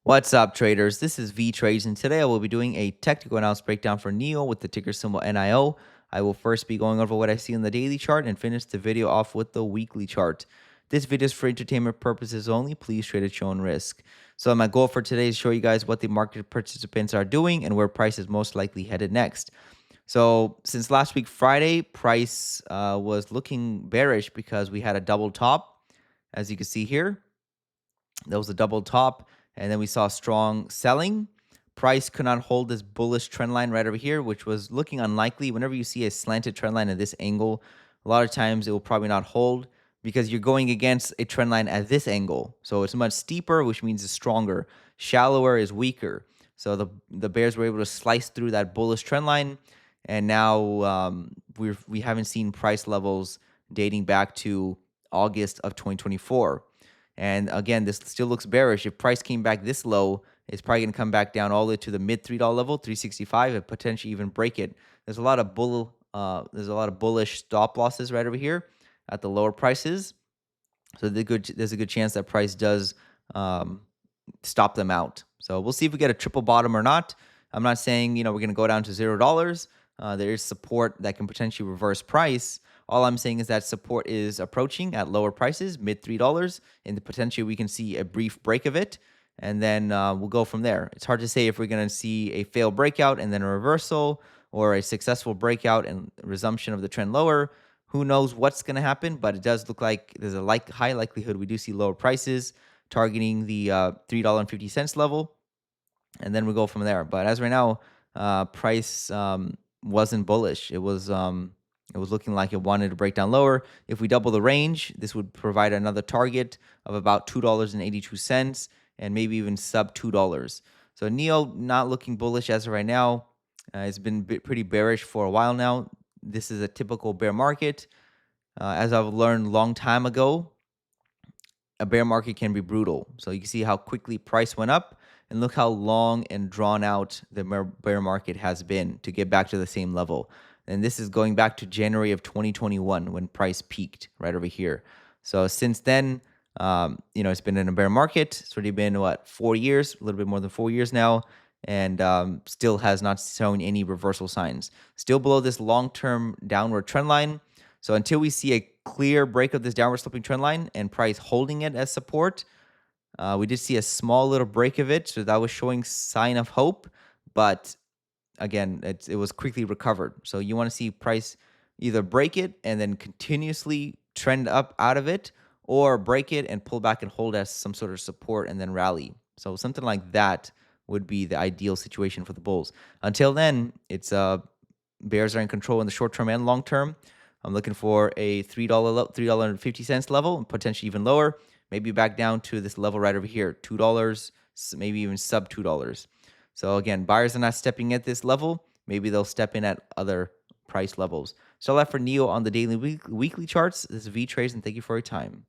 What's up, traders? This is Vee Trades, and today I will be doing a technical analysis breakdown for NEO with the ticker symbol NIO. I will first be going over what I see in the daily chart and finish the video off with the weekly chart. This video is for entertainment purposes only. Please trade at your own risk. So my goal for today is to show you guys what the market participants are doing and where price is most likely headed next. So since last week Friday, price was looking bearish because we had a double top, as you can see here. That was a double top, and then we saw strong selling. Price could not hold this bullish trend line right over here, which was looking unlikely. Whenever you see a slanted trend line at this angle, a lot of times it will probably not hold because you're going against a trend line at this angle. So it's much steeper, which means it's stronger. Shallower is weaker. So the bears were able to slice through that bullish trend line, and now we haven't seen price levels dating back to August of 2024. And again, this still looks bearish. If price came back this low, it's probably going to come back down all the way to the mid $3 level, 365, and potentially even break it. There's a lot of bullish stop losses right over here at the lower prices. So there's a good chance that price does stop them out. So we'll see if we get a triple bottom or not. I'm not saying we're going to go down to $0. There is support that can potentially reverse price. All I'm saying is that support is approaching at lower prices, mid $3, and potentially we can see a brief break of it, and then we'll go from there. It's hard to say if we're going to see a failed breakout and then a reversal, or a successful breakout and resumption of the trend lower. Who knows what's going to happen, but it does look like there's a high likelihood we do see lower prices targeting the $3.50 level, and then we go from there. But as right now, price wasn't bullish. It was looking like it wanted to break down lower. If we double the range, this would provide another target of about $2.82 and maybe even sub $2. So NEO not looking bullish as of right now. It's been pretty bearish for a while now. This is a typical bear market. As I've learned long time ago, a bear market can be brutal. So you can see how quickly price went up, and look how long and drawn out the bear market has been to get back to the same level. And this is going back to January of 2021 when price peaked right over here. So since then, it's been in a bear market. It's already been, 4 years, a little bit more than 4 years now, and still has not shown any reversal signs. Still below this long-term downward trend line. So until we see a clear break of this downward sloping trend line and price holding it as support, we did see a small little break of it. So that was showing sign of hope, but again, it was quickly recovered. So you want to see price either break it and then continuously trend up out of it, or break it and pull back and hold as some sort of support and then rally. So something like that would be the ideal situation for the bulls. Until then, it's bears are in control in the short term and long term. I'm looking for a $3.50 level, and potentially even lower. Maybe back down to this level right over here, $2, maybe even sub $2. So again, buyers are not stepping at this level. Maybe they'll step in at other price levels. So that's for NEO on the daily weekly charts. This is Vee Trades, and thank you for your time.